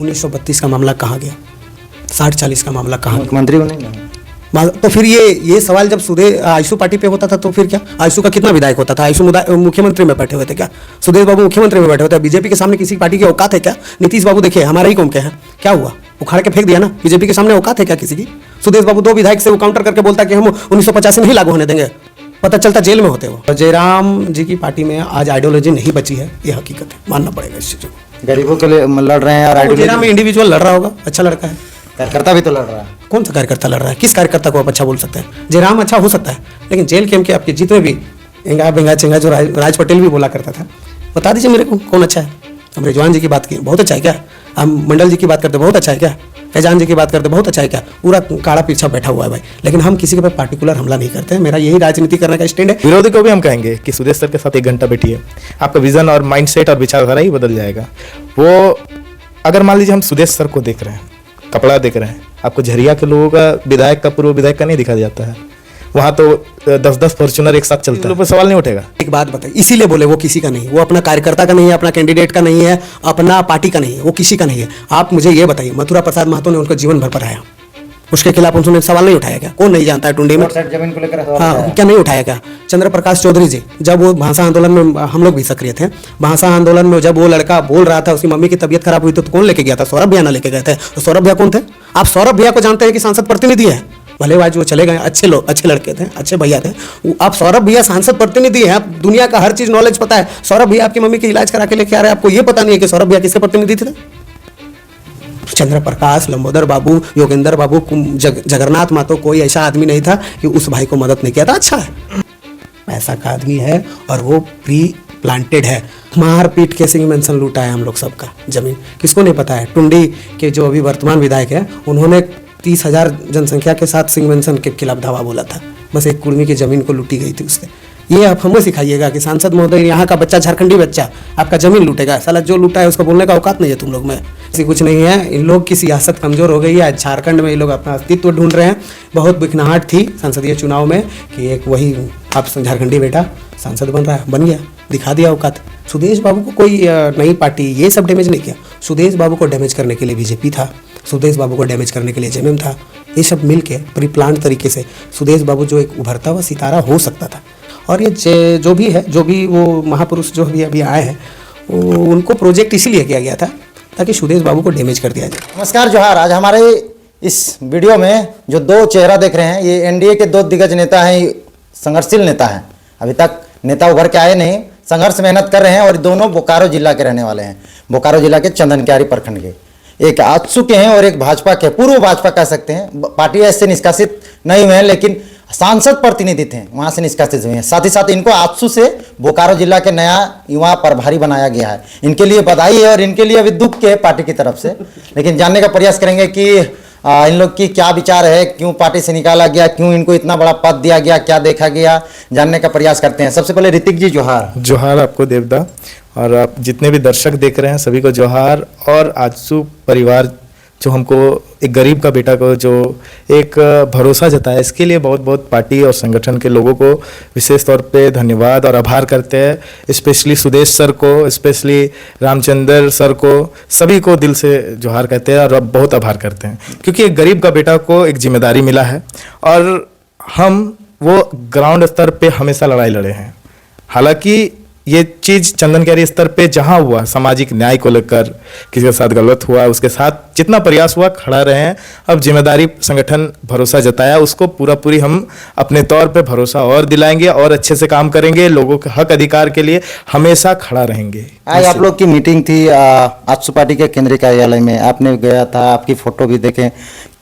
1932 का मामला कहाँ गया? 60-40 का मामला कहाँ गया? मुख्यमंत्री को नहीं। तो फिर ये सवाल जब आयशु पार्टी पे होता था तो फिर क्या? आयशु का कितना विधायक होता था? आयशु मुख्यमंत्री में बैठे हुए थे क्या? सुदेश बाबू मुख्यमंत्री में बैठे हुए थे। बीजेपी के सामने किसी पार्टी की औकात है क्या? नीतीश बाबू देखिए हमारा ही कौम के हैं, क्या हुआ? उखाड़ के फेंक दिया ना। बीजेपी के सामने औकात है क्या किसी की? सुदेश बाबू 2 विधायक से वो काउंटर करके बोलता कि हम 1985 नहीं लागू होने देंगे, पता चलता जेल में होते वो। जयराम जी की पार्टी में आज आइडियोलॉजी नहीं बची है, ये हकीकत है, मानना पड़ेगा इस चीज़ को। गरीबों के लिए लड़ रहे हैं और जयराम इंडिविजुअल लड़ रहा होगा, अच्छा लड़का है। कार्यकर्ता भी तो लड़ रहा है। कौन सा कार्यकर्ता लड़ रहा है? किस कार्यकर्ता को आप अच्छा बोल सकते हैं? जयराम अच्छा हो सकता है, लेकिन जेल के आपके जितने भी एंगा बेंगा चेंगा जो राज पटेल भी बोला करता था, बता दीजिए मेरे को कौन अच्छा है? हम रिजवान जी की बात की, बहुत अच्छा है क्या? हम मंडल जी की बात करते बहुत अच्छा है क्या? फैजान जी की बात करते बहुत अच्छा है क्या? पूरा काड़ा पीछा बैठा हुआ है भाई। लेकिन हम किसी के ऊपर पार्टिकुलर हमला नहीं करते हैं, मेरा यही राजनीति करने का स्टैंड है। विरोधी को भी हम कहेंगे कि सुदेश सर के साथ 1 घंटा बैठिए, आपका विजन और माइंडसेट और विचारधारा ही बदल जाएगा। वो अगर मान लीजिए हम सुदेश सर को देख रहे हैं, कपड़ा देख रहे हैं, आपको झरिया के लोगों का, विधायक का, पूर्व विधायक का नहीं दिखा जाता है। वहाँ तो 10-10 फॉर्चूनर एक साथ चलता है, सवाल नहीं उठेगा। एक बात बताइए, इसीलिए बोले वो किसी का नहीं, वो अपना कार्यकर्ता का नहीं है, अपना कैंडिडेट का नहीं है, अपना पार्टी का नहीं है, वो किसी का नहीं है। आप मुझे ये बताइए, मथुरा प्रसाद महतो ने उनको जीवन भर पढ़ाया, उसके खिलाफ उन्होंने सवाल नहीं उठाया क्या? कौन नहीं जानता है टुंडी में जमीन को लेकर? हाँ, क्या नहीं उठाया क्या? चंद्र प्रकाश चौधरी जी, जब वो भाषा आंदोलन में, हम लोग भी सक्रिय थे, भाषा आंदोलन में जब वो लड़का बोल रहा था, उसकी मम्मी की तबीयत खराब हुई तो कौन लेके गया था? सौरभ भैया ना लेके गए थे। तो सौरभ भैया कौन थे? आप सौरभ भैया को जानते हैं कि सांसद प्रतिनिधि है, भले आज वो चले गए, अच्छे लोग, अच्छे लड़के थे, अच्छे भैया थे। आप सौरभ भैया सांसद प्रतिनिधि हैं, आप दुनिया का हर चीज नॉलेज पता है। सौरभ भैया आपकी मम्मी की इलाज करा के लेके आ रहे हैं, आपको ये पता नहीं है कि सौरभ भैया किसके प्रतिनिधि थे? चंद्र प्रकाश, लंबोदर बाबू, योगेंद्र बाबू, जगन्नाथ मातो, कोई ऐसा आदमी नहीं था कि उस भाई को मदद नहीं किया था। अच्छा है, पैसा का आदमी है और वो प्री प्लांटेड है। मार पीट के सिंह मेंशन लूटा है हम लोग सबका जमीन, किसको नहीं पता है? टुंडी के जो अभी वर्तमान विधायक है, उन्होंने 30,000 जनसंख्या के साथ सिंह मेंशन के खिलाफ दावा बोला था, बस एक कुर्मी की जमीन को लूटी गई थी उससे। ये आप हमें सिखाइएगा कि सांसद महोदय, यहाँ का बच्चा, झारखंडी बच्चा आपका जमीन लूटेगा? साला जो लूटा है उसको बोलने का औकात नहीं है तुम लोग में। ऐसी कुछ नहीं है, इन लोग की सियासत कमजोर हो गई है। झारखंड में ये लोग अपना अस्तित्व ढूंढ रहे हैं। बहुत बिखनाहट थी संसदीय चुनाव में कि एक वही आप झारखंडी बेटा सांसद बन रहा है, बन गया, दिखा दिया औकात। सुदेश बाबू को कोई नई पार्टी ये सब डैमेज नहीं किया। सुदेश बाबू को डैमेज करने के लिए बीजेपी था, सुदेश बाबू को डैमेज करने के लिए जेएमएम था। ये सब मिल के प्री प्लान तरीके से सुदेश बाबू जो एक उभरता हुआ सितारा हो सकता था। और ये जो भी है, जो भी वो महापुरुष जो भी अभी आए हैं, उनको प्रोजेक्ट इसीलिए किया गया था ताकि सुदेश बाबू को डैमेज कर दिया जाए। नमस्कार, जोहार। आज हमारे इस वीडियो में जो 2 चेहरा देख रहे हैं, ये एनडीए के 2 दिग्गज नेता हैं, संघर्षशील नेता हैं। अभी तक नेता उभर के आए नहीं, संघर्ष मेहनत कर रहे हैं और दोनों बोकारो जिला के रहने वाले हैं। बोकारो जिला के चंदनक्यारी प्रखंड के, एक आजसू के हैं और एक भाजपा के, पूर्व भाजपा कह सकते हैं। पार्टी ऐसे निष्कासित नहीं हुए हैं, लेकिन सांसद प्रतिनिधि थे, वहां से निष्कासित हुए हैं। साथ ही साथ इनको आजसू से बोकारो जिला के नया युवा प्रभारी बनाया गया है। इनके लिए बधाई है और इनके लिए अभी दुख के पार्टी की तरफ से। लेकिन जानने का प्रयास करेंगे कि इन लोग की क्या विचार है, क्यों पार्टी से निकाला गया, क्यों इनको इतना बड़ा पद दिया गया, क्या देखा गया, जानने का प्रयास करते हैं। सबसे पहले ऋतिक जी, जोहार। जोहार आपको देवदा, और आप जितने भी दर्शक देख रहे हैं सभी को जोहार। और आजसू परिवार जो हमको एक गरीब का बेटा को जो एक भरोसा जताया, इसके लिए बहुत बहुत पार्टी और संगठन के लोगों को विशेष तौर पे धन्यवाद और आभार करते हैं। स्पेशली सुदेश सर को, स्पेशली रामचंद्र सर को, सभी को दिल से जोहार कहते हैं और अब बहुत आभार करते हैं, क्योंकि एक गरीब का बेटा को एक जिम्मेदारी मिला है और हम वो ग्राउंड स्तर पे हमेशा लड़ाई लड़े हैं। हालांकि ये चीज़ चंदनक्यारी स्तर पे जहाँ हुआ, सामाजिक न्याय को लेकर किसी के साथ गलत हुआ, उसके साथ जितना प्रयास हुआ खड़ा रहे हैं। अब जिम्मेदारी संगठन भरोसा जताया, उसको पूरी हम अपने तौर पे भरोसा और दिलाएंगे और अच्छे से काम करेंगे। लोगों के हक अधिकार के लिए हमेशा खड़ा रहेंगे। आज आप लोग की मीटिंग थी आजसू पार्टी के केंद्रीय कार्यालय में, आपने गया था, आपकी फोटो भी देखें।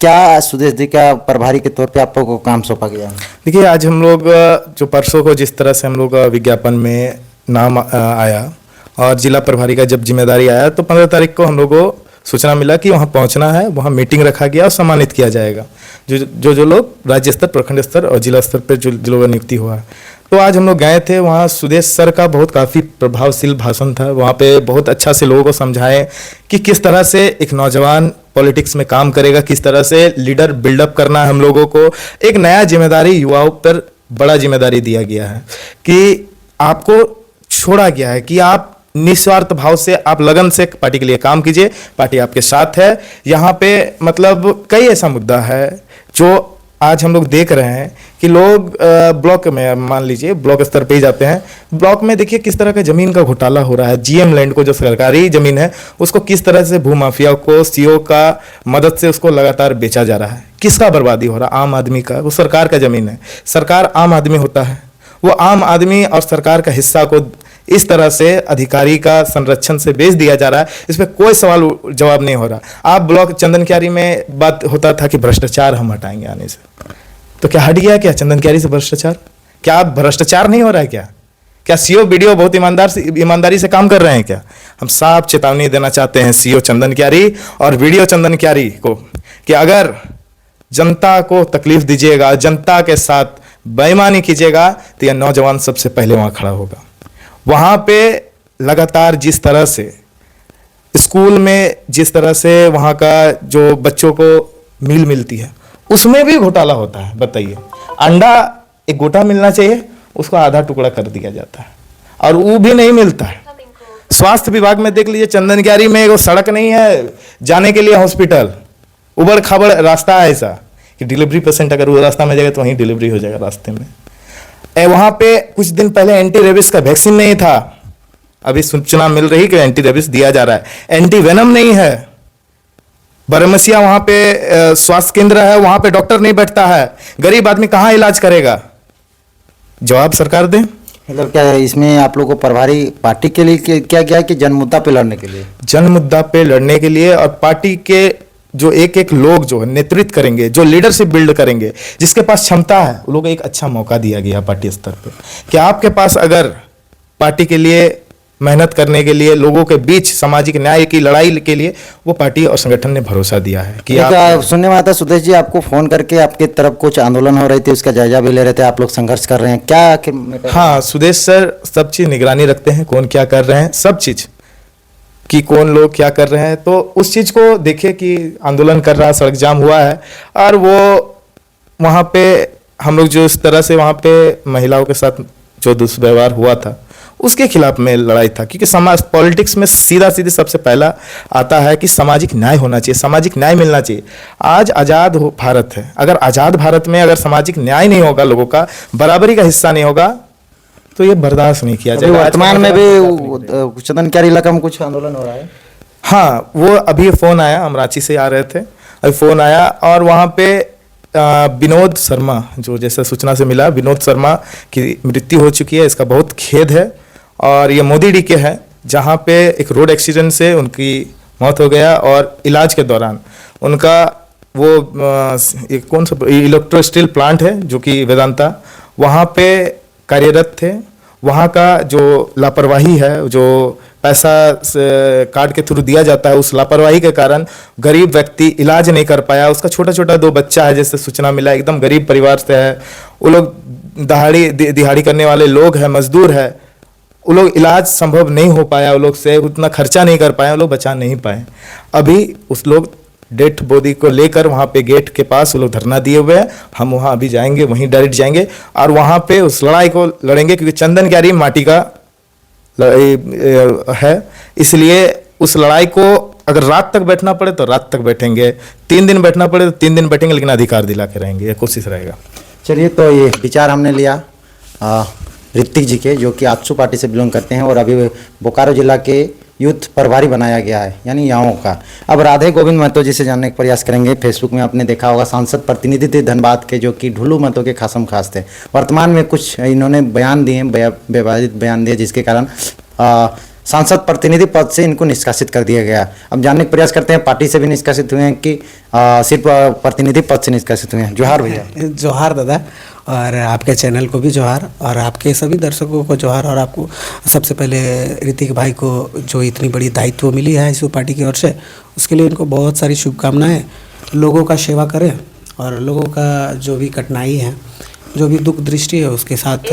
क्या सुदेश जी का प्रभारी के तौर पे आप लोगों को काम सौंपा गया? देखिए, आज हम लोग जो परसों को जिस तरह से हम लोग विज्ञापन में नाम आया और जिला प्रभारी का जब जिम्मेदारी आया, तो 15 तारीख को हम लोग को सूचना मिला कि वहाँ पहुँचना है, वहाँ मीटिंग रखा गया और सम्मानित किया जाएगा जो लोग राज्य स्तर, प्रखंड स्तर और जिला स्तर पर जो लोगों का नियुक्ति हुआ है। तो आज हम लोग गए थे वहाँ। सुदेश सर का बहुत काफ़ी प्रभावशील भाषण था, वहाँ पे बहुत अच्छा से लोगों को समझाएं कि किस तरह से एक नौजवान पॉलिटिक्स में काम करेगा, किस तरह से लीडर बिल्डअप करना है। हम लोगों को एक नया जिम्मेदारी, युवाओं पर बड़ा जिम्मेदारी दिया गया है कि आपको छोड़ा गया है कि आप निस्वार्थ भाव से आप लगन से पार्टी के लिए काम कीजिए, पार्टी आपके साथ है। यहाँ पे मतलब कई ऐसा मुद्दा है जो आज हम लोग देख रहे हैं कि लोग ब्लॉक में, मान लीजिए ब्लॉक स्तर पे ही जाते हैं, ब्लॉक में देखिए किस तरह का जमीन का घोटाला हो रहा है। जीएम लैंड को, जो सरकारी जमीन है, उसको किस तरह से भूमाफिया को सीओ का मदद से उसको लगातार बेचा जा रहा है। किसका बर्बादी हो रहा है? आम आदमी का। वो सरकार का जमीन है, सरकार आम आदमी होता है, वो आम आदमी और सरकार का हिस्सा को इस तरह से अधिकारी का संरक्षण से बेच दिया जा रहा है। इस पर कोई सवाल जवाब नहीं हो रहा। आप ब्लॉक चंदन क्यारी में बात होता था कि भ्रष्टाचार हम हटाएंगे आने से, तो क्या हट गया क्या चंदन क्यारी से भ्रष्टाचार? क्या भ्रष्टाचार नहीं हो रहा है क्या सीओ बीडीओ बहुत ईमानदारी से काम कर रहे हैं क्या? हम साफ चेतावनी देना चाहते हैं सीओ चंदन क्यारी और वीडियो चंदन क्यारी को कि अगर जनता को तकलीफ दीजिएगा, जनता के साथ बेईमानी कीजिएगा, तो यह नौजवान सबसे पहले वहां खड़ा होगा। वहां पे लगातार जिस तरह से स्कूल में, जिस तरह से वहां का जो बच्चों को मील मिलती है, उसमें भी घोटाला होता है। बताइए, अंडा एक गोटा मिलना चाहिए, उसको आधा टुकड़ा कर दिया जाता है और वो भी नहीं मिलता है। स्वास्थ्य विभाग में देख लीजिए, चंदन क्यारी में वो सड़क नहीं है जाने के लिए हॉस्पिटल, उबड़ खाबड़ रास्ता है ऐसा कि डिलीवरी पेशेंट अगर वो रास्ता में जाएगा तो वहीं डिलीवरी हो जाएगा रास्ते में। वहां पे कुछ दिन पहले एंटी रेबिस का वैक्सीन नहीं था, अभी सूचना मिल रही कि एंटी रेबिस दिया जा रहा है। एंटी वेनम नहीं है। बरमसिया वहां पे स्वास्थ्य केंद्र है, वहां पे डॉक्टर नहीं बैठता है, गरीब आदमी कहां इलाज करेगा? जवाब सरकार दे। मतलब क्या है इसमें आप लोगों को प्रभारी पार्टी के लिए क्या गया कि जन मुद्दा पे लड़ने के लिए? जन मुद्दा पे लड़ने के लिए, और पार्टी के जो एक एक लोग जो नेतृत्व करेंगे, जो लीडरशिप बिल्ड करेंगे, जिसके पास क्षमता है, वो लोग एक अच्छा मौका दिया गया पार्टी स्तर पे कि आपके पास अगर पार्टी के लिए मेहनत करने के लिए, लोगों के बीच सामाजिक न्याय की लड़ाई के लिए, वो पार्टी और संगठन ने भरोसा दिया है कि आप। सुनने में आता सुदेश जी आपको फोन करके आपके तरफ कुछ आंदोलन हो रही थी, उसका जायजा भी ले रहे थे, आप लोग संघर्ष कर रहे हैं क्या? हाँ, सुदेश सर सब चीज निगरानी रखते हैं, कौन क्या कर रहे हैं, सब चीज कि कौन लोग क्या कर रहे हैं। तो उस चीज को देखे कि आंदोलन कर रहा, सड़क जाम हुआ है, और वो वहाँ पे हम लोग जो इस तरह से वहाँ पे महिलाओं के साथ जो दुष्व्यवहार हुआ था, उसके खिलाफ में लड़ाई था। क्योंकि समाज पॉलिटिक्स में सीधा सीधे सबसे पहला आता है कि सामाजिक न्याय होना चाहिए, सामाजिक न्याय मिलना चाहिए। आज आज़ाद भारत है, अगर आज़ाद भारत में अगर सामाजिक न्याय नहीं होगा, लोगों का बराबरी का हिस्सा नहीं होगा, तो ये बर्दाश्त नहीं किया जाएगा। वर्तमान में भी चंदन क्यारी इलाका में कुछ आंदोलन हो रहा है? हाँ, वो अभी फ़ोन आया, हम रांची से आ रहे थे, अभी फ़ोन आया और वहाँ पे विनोद शर्मा, जो जैसे सूचना से मिला, विनोद शर्मा की मृत्यु हो चुकी है। इसका बहुत खेद है। और ये मोदीडी के है, जहाँ पे एक रोड एक्सीडेंट से उनकी मौत हो गया और इलाज के दौरान उनका वो एक कौन सा इलेक्ट्रो स्टील प्लांट है जो कि वेदांता, वहाँ पे कार्यरत थे। वहाँ का जो लापरवाही है, जो पैसा कार्ड के थ्रू दिया जाता है, उस लापरवाही के कारण गरीब व्यक्ति इलाज नहीं कर पाया। उसका छोटा छोटा 2 बच्चा है, जैसे सूचना मिला, एकदम गरीब परिवार से है। वो लोग दिहाड़ी करने वाले लोग हैं, मजदूर है। वो लोग इलाज संभव नहीं हो पाया, वो लोग से उतना खर्चा नहीं कर पाए, वो लोग बचा नहीं पाए। अभी उस लोग डेथ बॉडी को लेकर वहाँ पे गेट के पास वो लोग धरना दिए हुए हैं। हम वहाँ अभी जाएंगे, वहीं डायरेक्ट जाएंगे और वहाँ पे उस लड़ाई को लड़ेंगे, क्योंकि चंदन क्यारी माटी का है। इसलिए उस लड़ाई को अगर रात तक बैठना पड़े तो रात तक बैठेंगे, 3 दिन बैठना पड़े तो 3 दिन बैठेंगे, लेकिन अधिकार दिला के रहेंगे, ये कोशिश रहेगा। चलिए, तो ये विचार हमने लिया ऋतिक जी के, जो कि आजसू पार्टी से बिलोंग करते हैं और अभी बोकारो जिला के यूथ प्रभारी बनाया गया है, यानी यहाँ का। अब राधे गोविंद महतो जी से जानने का प्रयास करेंगे। फेसबुक में आपने देखा होगा, सांसद प्रतिनिधि थे धनबाद के, जो कि ढुल्लू महतो के खासम खास थे। वर्तमान में कुछ इन्होंने बयान दिए, विवादित बयान दिए, जिसके कारण सांसद प्रतिनिधि पद से इनको निष्कासित कर दिया गया। अब जानने का प्रयास करते हैं, पार्टी से भी निष्कासित हुए हैं कि सिर्फ प्रतिनिधि पद से निष्कासित हुए हैं? जोहार भैया। जोहार दादा, और आपके चैनल को भी जोहार, और आपके सभी दर्शकों को जोहार। और आपको सबसे पहले ऋतिक भाई को जो इतनी बड़ी दायित्व मिली है आजसू पार्टी की ओर से, उसके लिए इनको बहुत सारी शुभकामनाएं। लोगों का सेवा करें और लोगों का जो भी कठिनाई है, जो भी दुख दृष्टि है, उसके साथ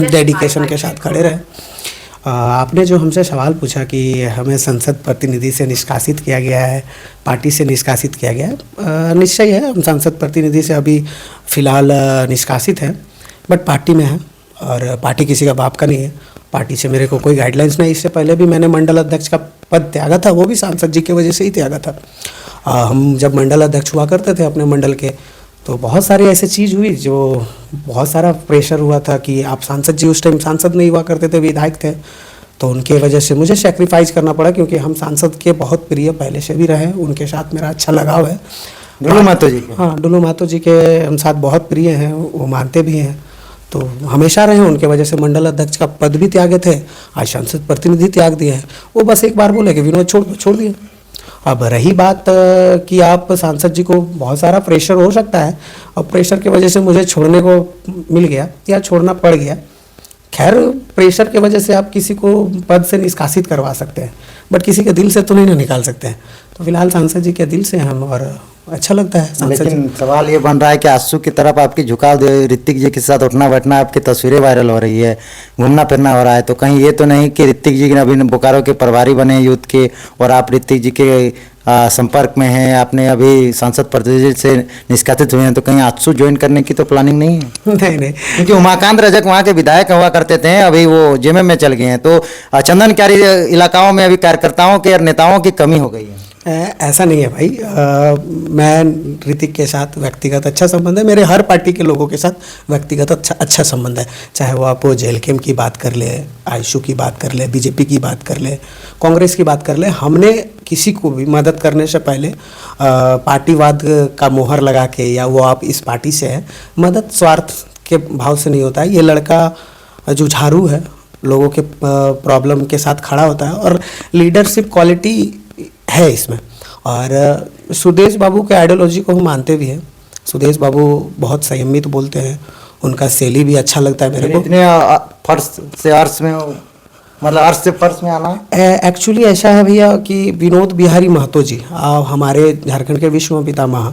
डेडिकेशन के साथ खड़े रहें। आपने जो हमसे सवाल पूछा कि हमें संसद प्रतिनिधि से निष्कासित किया गया है, पार्टी से निष्कासित किया गया है, निश्चय है, हम संसद प्रतिनिधि से अभी फ़िलहाल निष्कासित हैं, बट पार्टी में है और पार्टी किसी का बाप का नहीं है। पार्टी से मेरे को कोई गाइडलाइंस नहीं। इससे पहले भी मैंने मंडल अध्यक्ष का पद त्यागा था, वो भी सांसद जी की वजह से ही त्यागा था। हम जब मंडल अध्यक्ष हुआ करते थे अपने मंडल के, तो बहुत सारी ऐसी चीज़ हुई जो बहुत सारा प्रेशर हुआ था कि आप सांसद जी, उस टाइम सांसद नहीं हुआ करते थे, विधायक थे, तो उनके वजह से मुझे सेक्रीफाइस करना पड़ा, क्योंकि हम सांसद के बहुत प्रिय पहले से भी रहे, उनके साथ मेरा अच्छा लगाव है। डुल्लू महतो जी के? हाँ, डुल्लू महतो जी के हम साथ बहुत प्रिय हैं, वो मानते भी हैं, तो हमेशा रहे। उनके वजह से मंडल अध्यक्ष का पद भी त्यागे थे, आज सांसद प्रतिनिधि त्याग दिए हैं। वो बस एक बार बोले कि विनोद छोड़ दिए। अब रही बात कि आप सांसद जी को बहुत सारा प्रेशर हो सकता है, और प्रेशर की वजह से मुझे छोड़ने को मिल गया या छोड़ना पड़ गया। खैर, प्रेशर की वजह से आप किसी को पद से निष्कासित करवा सकते हैं, बट किसी के दिल से तो नहीं ना निकाल सकते हैं। तो फिलहाल सांसद जी के दिल से हम, और अच्छा लगता है सांसद। लेकिन सवाल ये बन रहा है कि आंसू की तरफ आपकी झुकाव, ऋतिक जी के साथ उठना बैठना, आपकी तस्वीरें वायरल हो रही है, घूमना फिरना हो रहा है, तो कहीं ये तो नहीं कि ऋतिक जी अभी बोकारो के प्रभारी बने यूथ के, और आप ऋतिक जी के संपर्क में हैं, आपने अभी सांसद प्रतिनिधि से निष्कासित हुए हैं, तो कहीं आंसू ज्वाइन करने की तो प्लानिंग नहीं है? नहीं, क्योंकि उमाकांत रजक वहाँ के विधायक हुआ करते थे, अभी वो जेएमएम में चल गए हैं, तो चंदनकारी इलाकाओं में अभी कार्यकर्ताओं के और नेताओं की कमी हो गई है। ऐसा नहीं है भाई। मैं ऋतिक के साथ व्यक्तिगत अच्छा संबंध है, मेरे हर पार्टी के लोगों के साथ व्यक्तिगत अच्छा संबंध है। चाहे वो आप जेएलकेएम की बात कर ले, आयशू की बात कर ले, बीजेपी की बात कर ले, कांग्रेस की बात कर ले, हमने किसी को भी मदद करने से पहले पार्टीवाद का मोहर लगा के, या वो आप इस पार्टी से है, मदद स्वार्थ के भाव से नहीं होता है। ये लड़का जुझारू है, लोगों के प्रॉब्लम के साथ खड़ा होता है, और लीडरशिप क्वालिटी है इसमें। और सुदेश बाबू के आइडियोलॉजी को हम मानते भी हैं। सुदेश बाबू बहुत संयमित बोलते हैं, उनका शैली भी अच्छा लगता है मेरे को। इतने फर्श से अर्श में, मतलब अर्श से फर्श में आना एक्चुअली ऐसा है भैया कि विनोद बिहारी महतो जी, हमारे झारखंड के विश्व पितामह,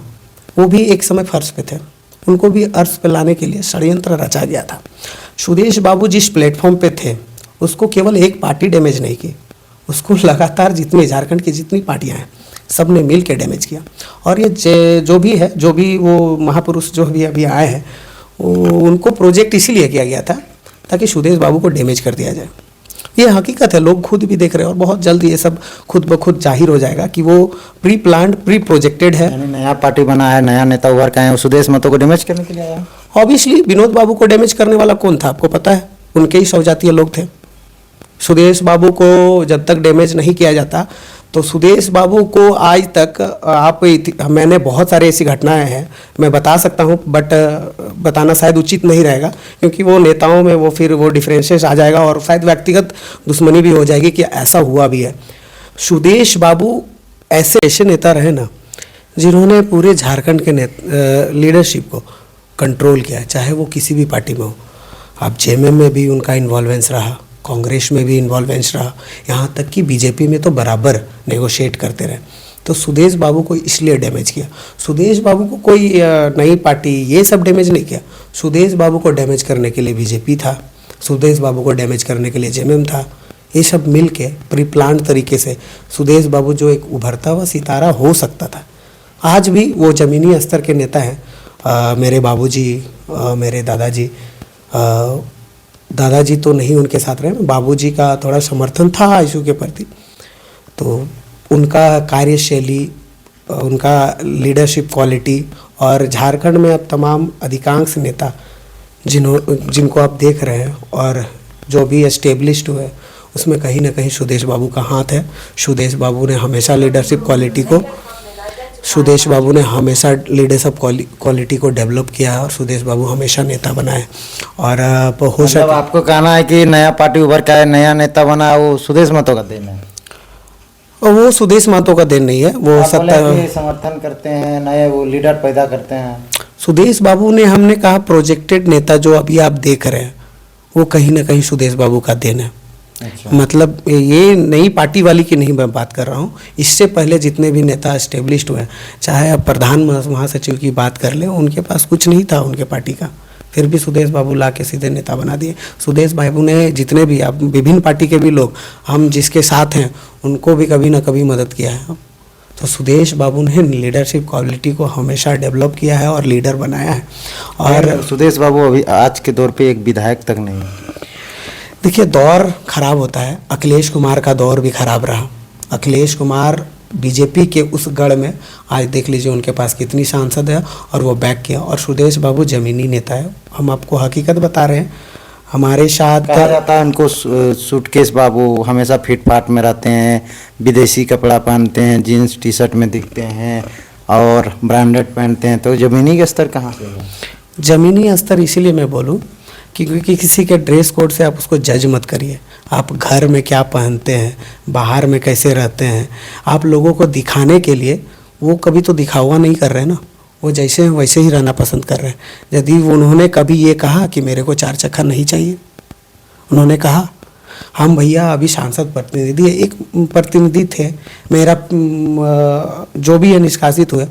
वो भी एक समय फर्श पे थे, उनको भी अर्श पे लाने के लिए षड्यंत्र रचा गया था। सुदेश बाबू जिस प्लेटफॉर्म पे थे, उसको केवल एक पार्टी डैमेज नहीं की, उसको लगातार जितने झारखंड की जितनी पार्टियां हैं सब ने मिल के डैमेज किया। और ये जो भी वो महापुरुष जो भी अभी आए हैं, उनको प्रोजेक्ट इसीलिए किया गया था ताकि सुदेश बाबू को डैमेज कर दिया जाए। ये हकीकत है, लोग खुद भी देख रहे हैं, और बहुत जल्द ये सब खुद ब खुद जाहिर हो जाएगा कि वो प्री प्लान्ड, प्री प्रोजेक्टेड है। यानी नया पार्टी बना है, नया नेता उभर के आए, सुदेश महतो को डैमेज करने के लिए आया। ऑब्वियसली विनोद बाबू को डैमेज करने वाला कौन था आपको पता है? उनके ही सौजातीय लोग थे। सुदेश बाबू को जब तक डैमेज नहीं किया जाता, तो सुदेश बाबू को आज तक मैंने बहुत सारे ऐसी घटनाएं हैं, मैं बता सकता हूं, बट बताना शायद उचित नहीं रहेगा, क्योंकि वो नेताओं में वो फिर वो डिफरेंसेस आ जाएगा, और शायद व्यक्तिगत दुश्मनी भी हो जाएगी कि ऐसा हुआ भी है। सुदेश बाबू ऐसे नेता रहे ना, जिन्होंने पूरे झारखंड के लीडरशिप को कंट्रोल किया, चाहे वो किसी भी पार्टी में हो। अब जेएमएम में भी उनका इन्वॉल्वेंस रहा, कांग्रेस में भी इन्वॉल्वेंस रहा, यहाँ तक कि बीजेपी में तो बराबर नेगोशिएट करते रहे। तो सुदेश बाबू को इसलिए डैमेज किया। सुदेश बाबू को कोई नई पार्टी ये सब डैमेज नहीं किया। सुदेश बाबू को डैमेज करने के लिए बीजेपी था, सुदेश बाबू को डैमेज करने के लिए जेएमएम था। ये सब मिल के प्री प्लान तरीके से सुदेश बाबू जो एक उभरता हुआ सितारा हो सकता था, आज भी वो ज़मीनी स्तर के नेता हैं। मेरे बाबूजी, मेरे दादाजी तो नहीं उनके साथ रहे, बाबूजी का थोड़ा समर्थन था आयशू के प्रति, तो उनका कार्यशैली, उनका लीडरशिप क्वालिटी, और झारखंड में अब तमाम अधिकांश नेता जिनको आप देख रहे हैं और जो भी एस्टेब्लिश्ड हुए, उसमें कहीं ना कहीं सुदेश बाबू का हाथ है। सुदेश बाबू ने हमेशा लीडरशिप क्वालिटी को डेवलप किया है, और सुदेश बाबू हमेशा नेता बनाए। और हो मतलब आपको कहना है कि नया पार्टी उभर के आया, नया नेता बना, वो सुदेश महतो का देन है? वो सुदेश महतो का देन नहीं है, वो समर्थन करते हैं, नए वो लीडर पैदा करते हैं। सुदेश बाबू ने, हमने कहा प्रोजेक्टेड नेता जो अभी आप देख रहे हैं, वो कहीं ना कहीं सुदेश बाबू का देन है। अच्छा। मतलब ये नई पार्टी वाली की नहीं मैं बात कर रहा हूँ, इससे पहले जितने भी नेता एस्टेब्लिश्ड हुए, चाहे आप प्रधान महासचिव की बात कर लें, उनके पास कुछ नहीं था उनके पार्टी का, फिर भी सुदेश बाबू ला के सीधे नेता बना दिए। सुदेश बाबू ने जितने भी, अब विभिन्न पार्टी के भी लोग हम जिसके साथ हैं, उनको भी कभी ना कभी मदद किया है। तो सुदेश बाबू ने लीडरशिप क्वालिटी को हमेशा डेवलप किया है और लीडर बनाया है। और सुदेश बाबू अभी आज के दौर पे एक विधायक तक नहीं है। देखिए, दौर खराब होता है। अखिलेश कुमार का दौर भी खराब रहा। अखिलेश कुमार बीजेपी के उस गढ़ में, आज देख लीजिए उनके पास कितनी सांसद है और वो बैक किया। और सुदेश बाबू जमीनी नेता है, हम आपको हकीकत बता रहे हैं। हमारे साथ कहा जाता है उनको सूटकेस बाबू, हमेशा फिट फाट में रहते हैं, विदेशी कपड़ा पहनते हैं, जीन्स टी शर्ट में दिखते हैं और ब्रांडेड पहनते हैं। तो ज़मीनी का स्तर कहाँ से है? ज़मीनी स्तर इसीलिए मैं बोलूं कि क्योंकि किसी के ड्रेस कोड से आप उसको जज मत करिए। आप घर में क्या पहनते हैं, बाहर में कैसे रहते हैं, आप लोगों को दिखाने के लिए वो कभी तो दिखावा नहीं कर रहे ना, वो जैसे हैं वैसे ही रहना पसंद कर रहे हैं। यदि उन्होंने कभी ये कहा कि मेरे को 4 चक्का नहीं चाहिए, उन्होंने कहा हम भैया अभी सांसद प्रतिनिधि, एक प्रतिनिधि थे, मेरा जो भी है निष्कासित हुए,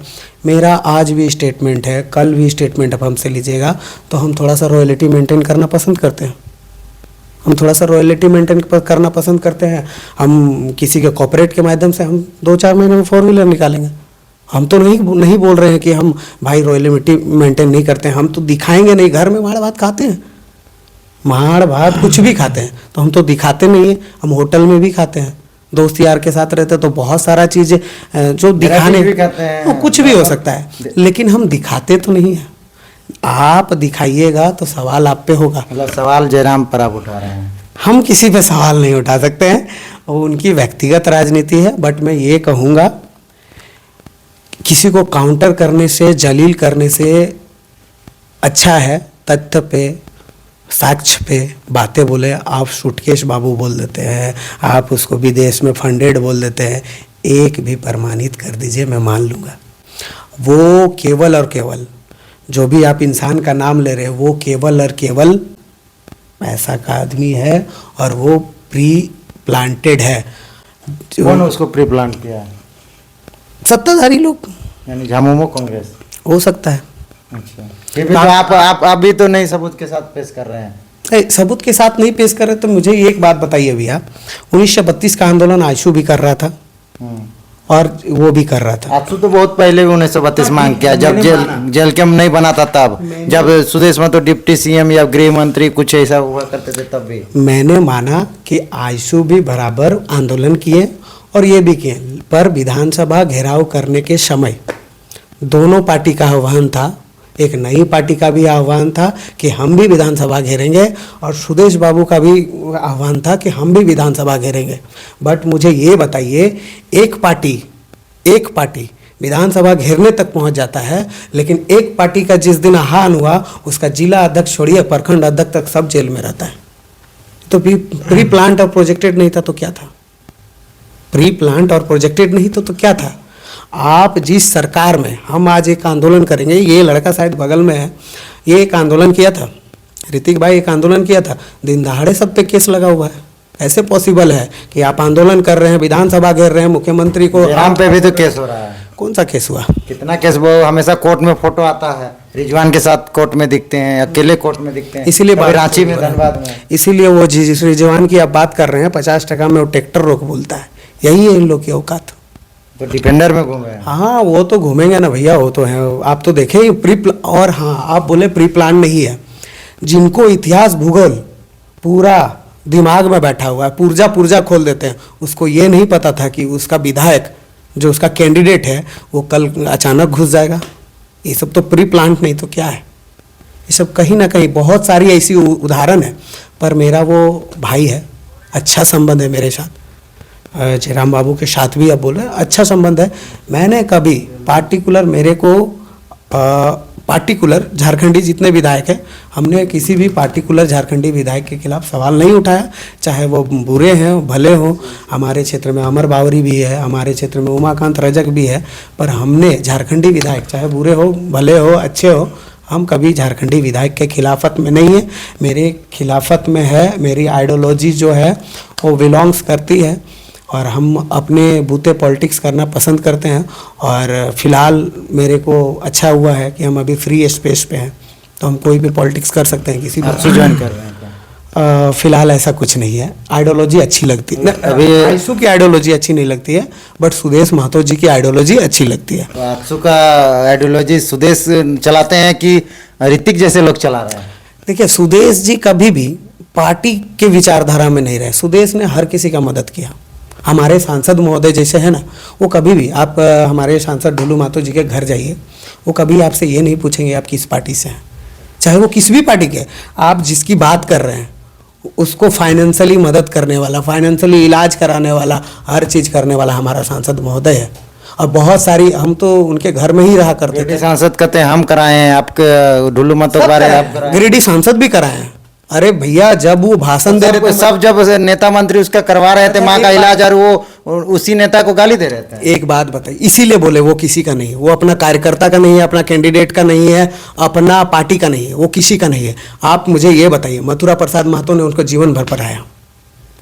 मेरा आज भी स्टेटमेंट है, कल भी स्टेटमेंट अब हमसे लीजिएगा तो हम थोड़ा सा रॉयल्टी मेंटेन करना पसंद करते हैं। हम थोड़ा सा रॉयल्टी मेंटेन करना पसंद करते हैं। हम किसी के कॉर्पोरेट के माध्यम से हम 2-4 महीने में 4 व्हीलर निकालेंगे। हम तो नहीं बोल रहे हैं कि हम भाई रॉयल्टी मेंटेन नहीं करते हैं, हम तो दिखाएंगे नहीं। घर में माड़ भात खाते हैं, माड़ भात कुछ भी खाते हैं, तो हम तो दिखाते नहीं है। हम होटल में भी खाते हैं, दोस्त यार के साथ रहते तो बहुत सारा चीज़ जो दिखाने भी खाते हैं, कुछ भी हो सकता है, लेकिन हम दिखाते तो नहीं है। आप दिखाइएगा तो सवाल आप पे होगा। मतलब सवाल जयराम पर आप उठा रहे हैं? हम किसी पे सवाल नहीं उठा सकते हैं, वो उनकी व्यक्तिगत राजनीति है। बट मैं ये कहूँगा, किसी को काउंटर करने से, जलील करने से अच्छा है तथ्य पे, साक्ष्य पे बातें बोले। आप सूटकेस बाबू बोल देते हैं, आप उसको विदेश में फंडेड बोल देते हैं, एक भी प्रमाणित कर दीजिए, मैं मान लूँगा। वो केवल और केवल जो भी आप इंसान का नाम ले रहे हैं, वो केवल और केवल पैसा का आदमी है और वो प्री प्लांटेड है। कौन उसको प्री प्लांट किया है? सत्ताधारी लोग, यानी झामुमो कांग्रेस हो सकता है। अच्छा, ये भी तो आप भी तो नई सबूत के साथ पेश कर रहे हैं। सबूत के साथ नहीं पेश कर रहे तो मुझे एक बात बताइए भैया, 1932 का आंदोलन आशु भी कर रहा था और वो भी कर रहा था। आशु तो बहुत पहले 1932 मांग किया, जब जेल कैंप नहीं बना था, तब जब सुदेश महतो डिप्टी सीएम या गृह मंत्री कुछ ऐसा हुआ करते थे, तब भी मैंने माना कि आशु भी बराबर आंदोलन किए और ये भी किए, पर विधानसभा घेराव करने के समय दोनों पार्टी का आह्वान था, एक नई पार्टी का भी आह्वान था कि हम भी विधानसभा घेरेंगे और सुदेश बाबू का भी आह्वान था कि हम भी विधानसभा घेरेंगे। बट मुझे ये बताइए, एक पार्टी विधानसभा घेरने तक पहुंच जाता है, लेकिन एक पार्टी का जिस दिन आह्वान हुआ उसका जिला अध्यक्ष छोड़िए प्रखंड अध्यक्ष तक सब जेल में रहता है। तो प्री प्लांट और प्रोजेक्टेड नहीं था तो क्या था? प्री प्लांट और प्रोजेक्टेड नहीं तो क्या था? आप जिस सरकार में, हम आज एक आंदोलन करेंगे, ये लड़का शायद बगल में है, ये एक आंदोलन किया था, ऋतिक भाई एक आंदोलन किया था, दिन दहाड़े सब पे केस लगा हुआ है। ऐसे पॉसिबल है कि आप आंदोलन कर रहे हैं, विधानसभा घेर रहे हैं, मुख्यमंत्री को राम पे भी तो केस हो रहा है। कौन सा केस हुआ? कितना केस? वो हमेशा कोर्ट में फोटो आता है, रिजवान के साथ कोर्ट में दिखते हैं, अकेले कोर्ट में दिखते हैं, इसीलिए रांची में, धनबाद में। इसीलिए वो जिस रिजवान की आप बात कर रहे हैं 50% में वो ट्रैक्टर रोक बोलता है, यही है इन लोग की औकात। तो डिफेंडर में घूमे हैं। हाँ, वो तो घूमेंगे ना भैया, वो तो है। आप तो देखें और हाँ, आप बोले प्री प्लान नहीं है, जिनको इतिहास भूगोल पूरा दिमाग में बैठा हुआ है, पुर्जा खोल देते हैं, उसको ये नहीं पता था कि उसका विधायक जो उसका कैंडिडेट है वो कल अचानक घुस जाएगा। ये सब तो प्री प्लांट नहीं तो क्या है? ये सब कहीं ना कहीं बहुत सारी ऐसी उदाहरण है। पर मेरा वो भाई है, अच्छा संबंध है मेरे साथ, जयराम बाबू के साथ भी अब बोले अच्छा संबंध है। मैंने कभी पार्टिकुलर झारखंडी जितने विधायक हैं, हमने किसी भी पार्टिकुलर झारखंडी विधायक के खिलाफ सवाल नहीं उठाया, चाहे वो बुरे हैं भले हो। हमारे क्षेत्र में अमर बावरी भी है, हमारे क्षेत्र में उमाकांत रजक भी है, पर हमने झारखंडी विधायक चाहे बुरे हो भले हो अच्छे हो, हम कभी झारखंडी विधायक के खिलाफत में नहीं है। मेरे खिलाफत में है, मेरी आइडियोलॉजी जो है वो बिलोंग्स करती है और हम अपने बूते पॉलिटिक्स करना पसंद करते हैं। और फिलहाल मेरे को अच्छा हुआ है कि हम अभी फ्री स्पेस पे हैं, तो हम कोई भी पॉलिटिक्स कर सकते हैं, किसी भी ज्वाइन कर रहे हैं। फिलहाल ऐसा कुछ नहीं है। आइडियोलॉजी अच्छी लगती है, अभी आशु की आइडियोलॉजी अच्छी नहीं लगती है, बट सुदेश महतो जी की आइडियोलॉजी अच्छी लगती है। तो आशु का आइडियोलॉजी सुदेश चलाते हैं कि ऋतिक जैसे लोग चला रहे हैं? देखिए, सुदेश जी कभी भी पार्टी के विचारधारा में नहीं रहे। सुदेश ने हर किसी का मदद किया। हमारे सांसद महोदय जैसे हैं ना, वो कभी भी आप हमारे सांसद ढुलू मातो जी के घर जाइए, वो कभी आपसे ये नहीं पूछेंगे आप किस पार्टी से हैं, चाहे वो किस भी पार्टी के। आप जिसकी बात कर रहे हैं उसको फाइनेंशियली मदद करने वाला, फाइनेंशियली इलाज कराने वाला, हर चीज़ करने वाला हमारा सांसद महोदय है। और बहुत सारी, हम तो उनके घर में ही रहा करते थे। सांसद कहते हैं हम कराए हैं, आपके ढुल्लू मतो बारे आप कराए हैं। गिरिडीह सांसद भी कराए हैं। अरे भैया, जब वो भाषण दे रहे थे, सब जब नेता मंत्री उसका करवा रहे थे माँ का इलाज, और वो उसी नेता को गाली दे रहे थे। एक बात बताइए, इसीलिए बोले वो किसी का नहीं है, वो अपना कार्यकर्ता का नहीं है, अपना कैंडिडेट का नहीं है, अपना पार्टी का नहीं है, वो किसी का नहीं है। आप मुझे ये बताइए, मथुरा प्रसाद महतो ने उनको जीवन भर पढ़ाया,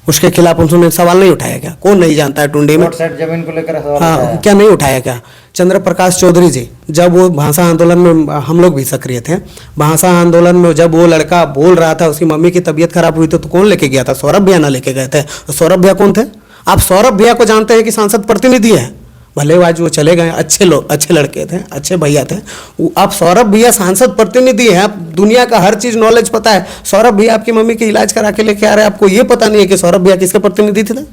उसके खिलाफ उन्होंने सवाल नहीं उठाया क्या? कौन नहीं जानता है टुंडी में? जमीन को लेकर हाँ, क्या नहीं उठाया क्या? चंद्र प्रकाश चौधरी जी, जब वो भाषा आंदोलन में, हम लोग भी सक्रिय थे, भाषा आंदोलन में जब वो लड़का बोल रहा था, उसकी मम्मी की तबीयत खराब हुई तो कौन लेके गया था? सौरभ भैया ना लेके गए थे। तो सौरभ भैया कौन थे? आप सौरभ भैया को जानते हैं कि सांसद प्रतिनिधि है, भले आज वो चले गए, अच्छे लोग, अच्छे लड़के थे, अच्छे भैया थे। आप सौरभ भैया सांसद प्रतिनिधि हैं, आप दुनिया का हर चीज़ नॉलेज पता है। सौरभ भैया आपकी मम्मी की इलाज करा के लेके आ रहे हैं, आपको ये पता नहीं है कि सौरभ भैया किसके प्रतिनिधि थे?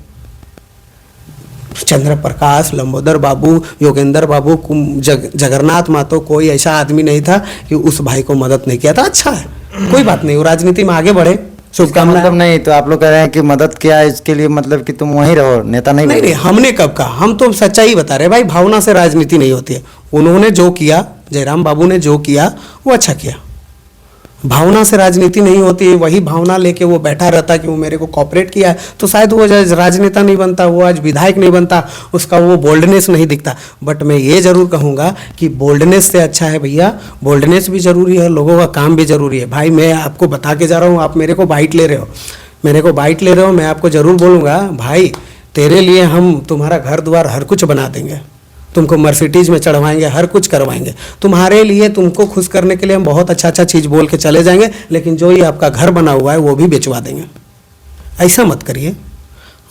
चंद्र प्रकाश, लंबोदर बाबू, योगेंद्र बाबू, जगन्नाथ मातो, कोई ऐसा आदमी नहीं था कि उस भाई को मदद नहीं किया था। अच्छा है, कोई बात नहीं, वो राजनीति में आगे बढ़े, शुभकामनाएं। मतलब नहीं तो आप लोग कह रहे हैं कि मदद किया है, इसके लिए मतलब कि तुम वहीं रहो, नेता नहीं? नहीं, हमने कब कहा? हम तो सच्चाई बता रहे भाई, भावना से राजनीति नहीं होती है। उन्होंने जो किया, जयराम बाबू ने जो किया वो अच्छा किया। भावना से राजनीति नहीं होती है। वही भावना लेके वो बैठा रहता कि वो मेरे को कॉपरेट किया है, तो शायद वो आज राजनेता नहीं बनता, वो आज विधायक नहीं बनता, उसका वो बोल्डनेस नहीं दिखता। बट मैं ये जरूर कहूँगा कि बोल्डनेस से अच्छा है भैया, बोल्डनेस भी जरूरी है, लोगों का काम भी जरूरी है। भाई मैं आपको बता के जा रहा हूँ, आप मेरे को बाइट ले रहे हो, मैं आपको जरूर बोलूँगा भाई, तेरे लिए हम तुम्हारा घर द्वार हर कुछ बना देंगे, तुमको मर्सिडीज में चढ़वाएंगे, हर कुछ करवाएंगे तुम्हारे लिए। तुमको खुश करने के लिए हम बहुत अच्छा अच्छा चीज़ बोल के चले जाएंगे, लेकिन जो ये आपका घर बना हुआ है वो भी बेचवा देंगे। ऐसा मत करिए।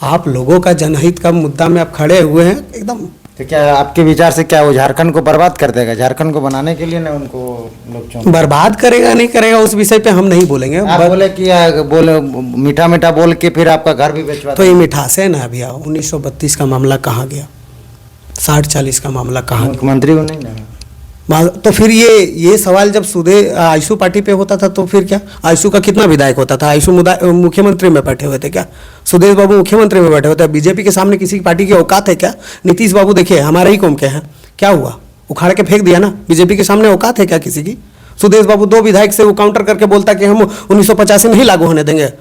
आप लोगों का जनहित का मुद्दा में आप खड़े हुए हैं एकदम। तो क्या आपके विचार से क्या वो झारखंड को बर्बाद कर देगा? झारखंड को बनाने के लिए ना उनको लोग चुन, बर्बाद करेगा नहीं करेगा उस विषय पे हम नहीं बोलेंगे। आप बोले कि बोले मीठा मीठा बोल के फिर आपका घर भी बेचवा, तो ये मिठास है ना भैया। 1932 का मामला कहाँ गया? 60-40 का मामला कहाँ? मुख्यमंत्री को नहीं ना। तो फिर ये सवाल जब आयशु पार्टी पे होता था तो फिर क्या? आयशु का कितना विधायक होता था? आयशु मुख्यमंत्री में बैठे हुए थे क्या? सुदेश बाबू मुख्यमंत्री में बैठे हुए थे। बीजेपी के सामने किसी पार्टी की औकात है क्या? नीतीश बाबू देखिए हमारे ही कौम के हैं, क्या हुआ? उखाड़ के फेंक दिया ना। बीजेपी के सामने औकात है क्या किसी की? सुदेश बाबू 2 विधायक से वो काउंटर करके बोलता कि हम 1985 नहीं लागू होने देंगे,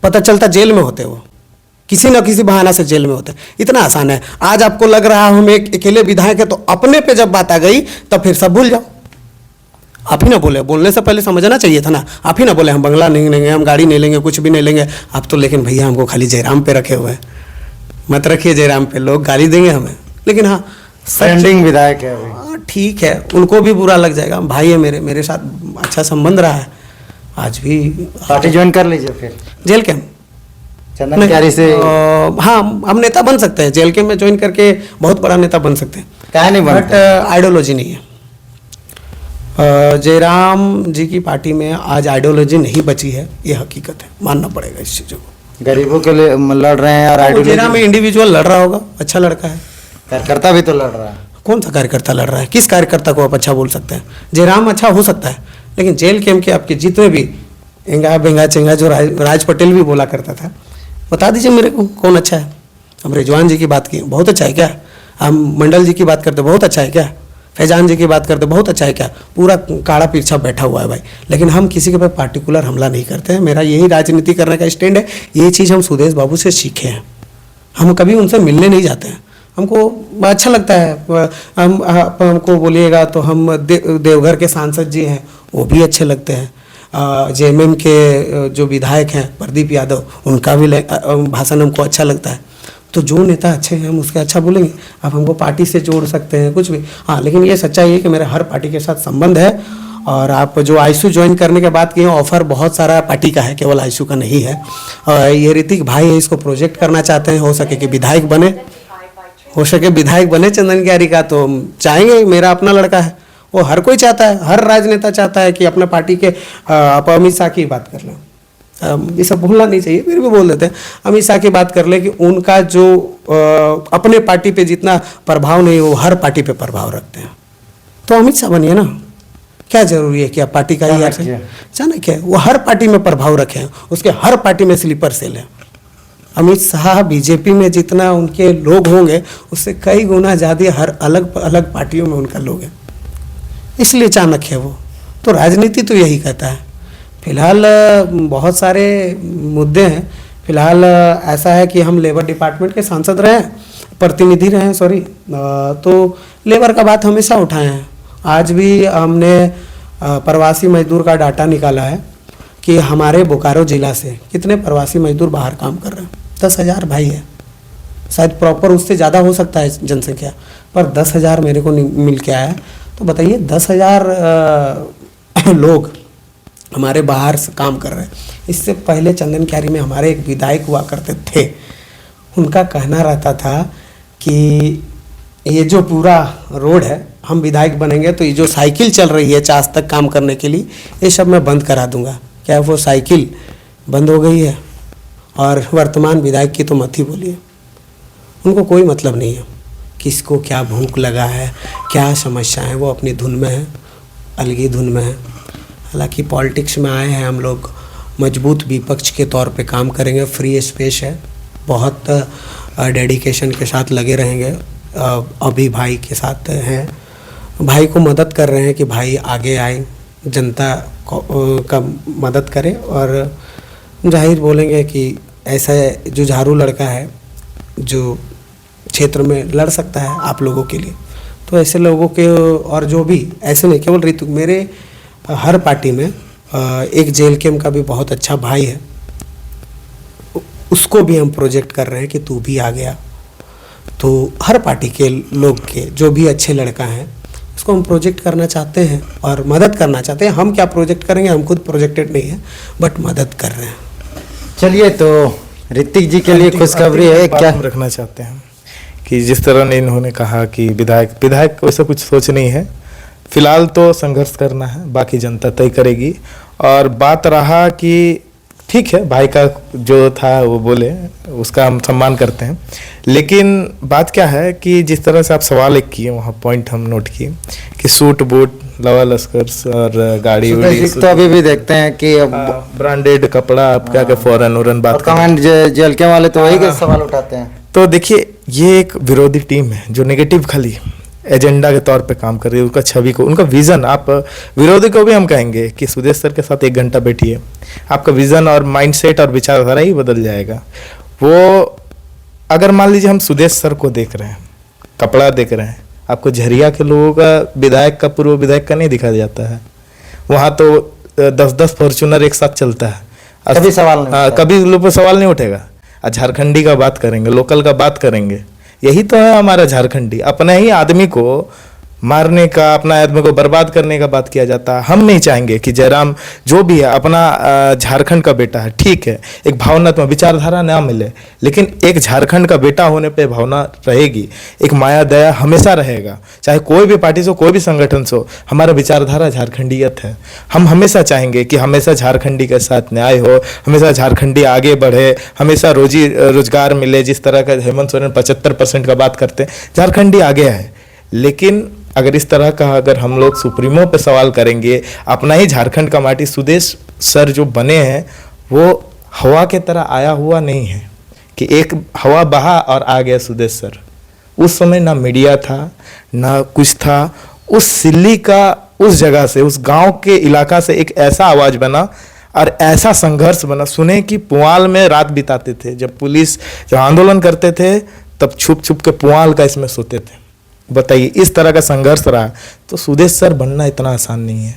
पता चलता जेल में होते वो, किसी न किसी बहाना से जेल में होते। इतना आसान है। आज आपको लग रहा हम एक अकेले विधायक है, तो अपने पे जब बात आ गई तब फिर सब भूल जाओ। आप ही ना बोले, बोलने से पहले समझना चाहिए था ना। आप ही ना बोले हम बंगला नहीं लेंगे, हम गाड़ी नहीं लेंगे, कुछ भी नहीं लेंगे। आप तो लेकिन भैया हमको खाली जयराम पे रखे हुए हैं। मत रखिए जयराम पे, लोग गाली देंगे हमें। लेकिन हाँ, ट्रेंडिंग विधायक है अभी। ठीक है, उनको भी बुरा लग जाएगा। भाई है मेरे साथ अच्छा संबंध रहा है, आज भी। पार्टी ज्वाइन कर लीजिए फिर जेल कैंप चंदन क्यारी से। हाँ, हम नेता बन सकते हैं, जेल के में ज्वाइन करके बहुत बड़ा नेता बन सकते हैं। क्या नहीं बनते? बट आइडियोलॉजी नहीं है। जयराम जी की पार्टी में आज आइडियोलॉजी नहीं बची है, ये हकीकत है, मानना पड़ेगा इस चीज़ों को। गरीबों के लिए लड़ रहे हैं और जयराम इंडिविजुअल लड़ रहा होगा, अच्छा लड़का है। कार्यकर्ता भी तो लड़ रहा है। कौन सा कार्यकर्ता लड़ रहा है? किस कार्यकर्ता को आप अच्छा बोल सकते हैं? जयराम अच्छा हो सकता है, लेकिन जेल कैंप के आपके जितने भी एंगा बेंगा चेंगा जो राज पटेल भी बोला करता था, बता दीजिए मेरे को कौन अच्छा है। हम रिजवान जी की बात की, बहुत अच्छा है क्या? हम मंडल जी की बात करते, बहुत अच्छा है क्या? फैजान जी की बात करते, बहुत अच्छा है क्या? पूरा काड़ा पीछा बैठा हुआ है भाई। लेकिन हम किसी के पे पार्टिकुलर हमला नहीं करते हैं। मेरा यही राजनीति करने का स्टैंड है। ये चीज़ हम सुदेश बाबू से सीखे हैं। हम कभी उनसे मिलने नहीं जाते हैं, हमको अच्छा लगता है। हमको बोलिएगा तो हम देवघर के सांसद जी हैं, वो भी अच्छे लगते हैं। जेएमएम के जो विधायक हैं प्रदीप यादव, उनका भी भाषण हमको अच्छा लगता है। तो जो नेता अच्छे हैं हम उसके अच्छा बोलेंगे। आप हमको पार्टी से जोड़ सकते हैं कुछ भी, हाँ, लेकिन ये सच्चाई है कि मेरा हर पार्टी के साथ संबंध है। और आप जो आयशु ज्वाइन करने के बाद किए, ऑफर बहुत सारा पार्टी का है, केवल आयशु का नहीं है। और ये ऋतिक भाई है, इसको प्रोजेक्ट करना चाहते हैं, हो सके कि विधायक बने चंदन क्यारी का, तो चाहेंगे। मेरा अपना लड़का है, वो हर कोई चाहता है, हर राजनेता चाहता है कि अपने पार्टी के आप अमित शाह की बात कर लें, ये सब भूलना नहीं चाहिए, फिर भी बोल देते हैं। अमित शाह की बात कर ले कि उनका जो अपने पार्टी पे जितना प्रभाव नहीं, वो हर पार्टी पे प्रभाव रखते हैं। तो अमित शाह बनिए ना, क्या जरूरी है कि आप पार्टी का ही चाणक्य है, वो हर पार्टी में प्रभाव रखे हैं, उसके हर पार्टी में स्लीपर सेल है। अमित शाह बीजेपी में जितना उनके लोग होंगे उससे कई गुना ज़्यादा हर अलग अलग पार्टियों में उनका लोग है, इसलिए चाणक्य है वो। तो राजनीति तो यही कहता है। फिलहाल बहुत सारे मुद्दे हैं। फिलहाल ऐसा है कि हम लेबर डिपार्टमेंट के सांसद रहे हैं, प्रतिनिधि रहे हैं, सॉरी, तो लेबर का बात हमेशा उठाए हैं। आज भी हमने प्रवासी मजदूर का डाटा निकाला है कि हमारे बोकारो ज़िला से कितने प्रवासी मजदूर बाहर काम कर रहे हैं। 10,000 भाई है, शायद प्रॉपर उससे ज़्यादा हो सकता है जनसंख्या, पर 10,000 मेरे को मिल के आया है। तो बताइए 10,000 लोग हमारे बाहर से काम कर रहे हैं। इससे पहले चंदन क्यारी में हमारे एक विधायक हुआ करते थे, उनका कहना रहता था कि ये जो पूरा रोड है, हम विधायक बनेंगे तो ये जो साइकिल चल रही है चास तक काम करने के लिए, ये सब मैं बंद करा दूंगा। क्या वो साइकिल बंद हो गई है? और वर्तमान विधायक की तो मत ही बोलिए, उनको कोई मतलब नहीं है किसको क्या भूख लगा है, क्या समस्या है, वो अपनी धुन में है, अलगी धुन में है। हालांकि पॉलिटिक्स में आए हैं हम लोग, मजबूत विपक्ष के तौर पे काम करेंगे, फ्री स्पेस है, बहुत डेडिकेशन के साथ लगे रहेंगे। अभी भाई के साथ हैं, भाई को मदद कर रहे हैं कि भाई आगे आए, जनता का मदद करें। और जाहिर बोलेंगे कि ऐसा जुझारू लड़का है जो क्षेत्र में लड़ सकता है आप लोगों के लिए, तो ऐसे लोगों के, और जो भी ऐसे नहीं केवल ऋतु, मेरे हर पार्टी में एक जेल कैम्प का भी बहुत अच्छा भाई है, उसको भी हम प्रोजेक्ट कर रहे हैं कि तू भी आ गया। तो हर पार्टी के लोग के जो भी अच्छे लड़का हैं उसको हम प्रोजेक्ट करना चाहते हैं और मदद करना चाहते हैं। हम क्या प्रोजेक्ट करेंगे, हम खुद प्रोजेक्टेड नहीं है, बट मदद कर रहे हैं। चलिए, तो ऋतिक जी के लिए खुशखबरी है क्या? हम रखना चाहते हैं कि जिस तरह ने इन्होंने कहा कि विधायक वैसा कुछ सोच नहीं है, फिलहाल तो संघर्ष करना है, बाकी जनता तय करेगी। और बात रहा कि ठीक है, भाई का जो था वो बोले, उसका हम सम्मान करते हैं, लेकिन बात क्या है कि जिस तरह से आप सवाल एक किए, वहाँ पॉइंट हम नोट किए कि सूट बूट, लवा लश्कर्स और गाड़ी उड़ी, तो अभी भी देखते हैं कि ब्रांडेड कपड़ा, आप क्या क्या फॉरन बात कमेंट जेल के वाले तो वही के सवाल उठाते हैं। तो देखिए, ये एक विरोधी टीम है जो नेगेटिव खाली एजेंडा के तौर पे काम कर रही है, उसका छवि को, उनका विजन। आप विरोधी को भी हम कहेंगे कि सुदेश सर के साथ 1 घंटा बैठिए, आपका विजन और माइंडसेट और विचारधारा ही बदल जाएगा। वो अगर मान लीजिए हम सुदेश सर को देख रहे हैं, कपड़ा देख रहे हैं, आपको झरिया के लोगों का, विधायक का, पूर्व विधायक का नहीं दिखा जाता है। वहाँ तो 10-10 फॉर्चूनर एक साथ चलता है, कभी सवाल नहीं, कभी लोग पर सवाल नहीं उठेगा। झारखंडी का बात करेंगे, लोकल का बात करेंगे, यही तो है हमारा झारखंडी। अपने ही आदमी को मारने का, अपना आदमी को बर्बाद करने का बात किया जाता है। हम नहीं चाहेंगे कि जयराम जो भी है अपना झारखंड का बेटा है, ठीक है, एक भावनात्मक विचारधारा ना मिले, लेकिन एक झारखंड का बेटा होने पे भावना रहेगी, एक माया दया हमेशा रहेगा, चाहे कोई भी पार्टी से, कोई भी संगठन से हो। हमारा विचारधारा झारखंडियत है। हम हमेशा चाहेंगे कि हमेशा झारखंडी के साथ न्याय हो, हमेशा झारखंडी आगे बढ़े, हमेशा रोजगार मिले। जिस तरह का हेमंत सोरेन 75% का बात करते हैं, झारखंडी आगे है। लेकिन अगर इस तरह का अगर हम लोग सुप्रीमो पे सवाल करेंगे, अपना ही झारखंड का माटी, सुदेश सर जो बने हैं वो हवा के तरह आया हुआ नहीं है कि एक हवा बहा और आ गया सुदेश सर। उस समय ना मीडिया था, ना कुछ था। उस सिल्ली का, उस जगह से, उस गांव के इलाका से एक ऐसा आवाज़ बना और ऐसा संघर्ष बना। सुने कि पुआल में रात बिताते थे, जब पुलिस जब आंदोलन करते थे तब छुप छुप के पुआल का इसमें सोते थे। बताइए, इस तरह का संघर्ष रहा। तो सुदेश सर बनना इतना आसान नहीं है।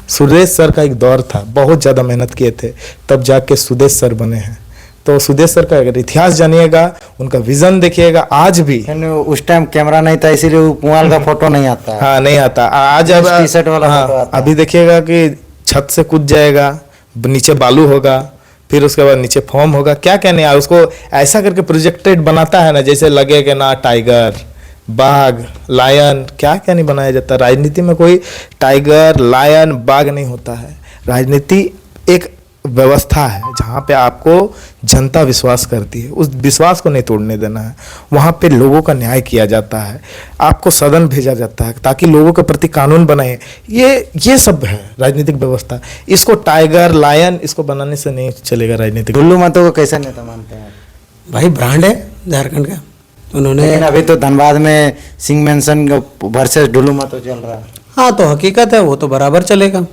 सुदेश सर का एक दौर था, बहुत ज़्यादा मेहनत किए थे, तब जाके सुदेश सर बने हैं। तो सुदेश सर का अगर इतिहास जानिएगा, उनका विजन देखिएगा, आज भी उस टाइम कैमरा नहीं था, इसीलिए वो पुआल का फोटो नहीं आता है। हाँ, नहीं आता। आज अब टी-शर्ट वाला फोटो आता है। अभी देखिएगा कि छत से कूद जाएगा, नीचे बालू होगा, फिर उसके बाद नीचे फॉर्म होगा, क्या कहने यार, उसको ऐसा करके प्रोजेक्टेड बनाता है ना, जैसे लगे कि ना टाइगर, बाघ, लायन, क्या क्या नहीं बनाया जाता। राजनीति में कोई टाइगर, लायन, बाघ नहीं होता है। राजनीति एक व्यवस्था है जहाँ पे आपको जनता विश्वास करती है, उस विश्वास को नहीं तोड़ने देना है। वहाँ पे लोगों का न्याय किया जाता है, आपको सदन भेजा जाता है ताकि लोगों के प्रति कानून बनाए। ये सब है राजनीतिक व्यवस्था। इसको टाइगर लायन इसको बनाने से नहीं चलेगा राजनीतिक। ढुल्लू महतो को कैसा नेता मानते हैं? भाई ब्रांड है झारखंड का, उन्होंने। लेकिन अभी तो धनबाद में सिंह मेंशन वर्सेस ढुल्लू महतो चल रहा है। हाँ तो हकीकत है, वो तो बराबर चलेगा।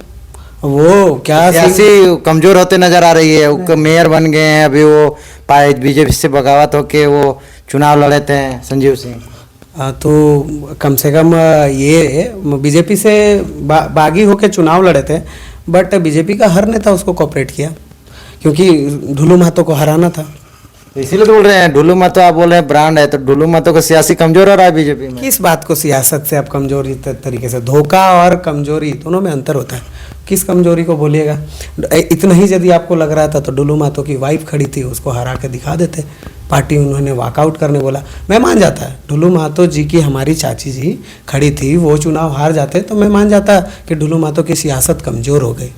वो क्या सियासी कमजोर होते नजर आ रही है। वो मेयर बन गए हैं, अभी वो पाए बीजेपी से बगावत होके वो चुनाव लड़े थे संजीव सिंह। तो कम से कम ये बीजेपी से बागी होके चुनाव लड़े थे, बट बीजेपी का हर नेता उसको कोऑपरेट किया, क्योंकि ढुल्लू महतो को हराना था। इसीलिए तो बोल रहे हैं ढुल्लू महतो, आप बोल रहे हैं ब्रांड है, तो ढुल्लू महतो को सियासी कमजोर हो रहा है बीजेपी में। किस बात को सियासत से आप कमजोरी तरीके से, धोखा और कमजोरी दोनों में अंतर होता है। किस कमजोरी को बोलिएगा? इतना ही यदि आपको लग रहा था तो ढुल्लू महतो की वाइफ खड़ी थी, उसको हरा के दिखा देते। पार्टी उन्होंने वॉकआउट करने बोला, मैं मान जाता है ढुल्लू महतो जी की हमारी चाची जी खड़ी थी, वो चुनाव हार जाते तो मैं मान जाता कि ढुल्लू महतो की सियासत कमज़ोर हो गई।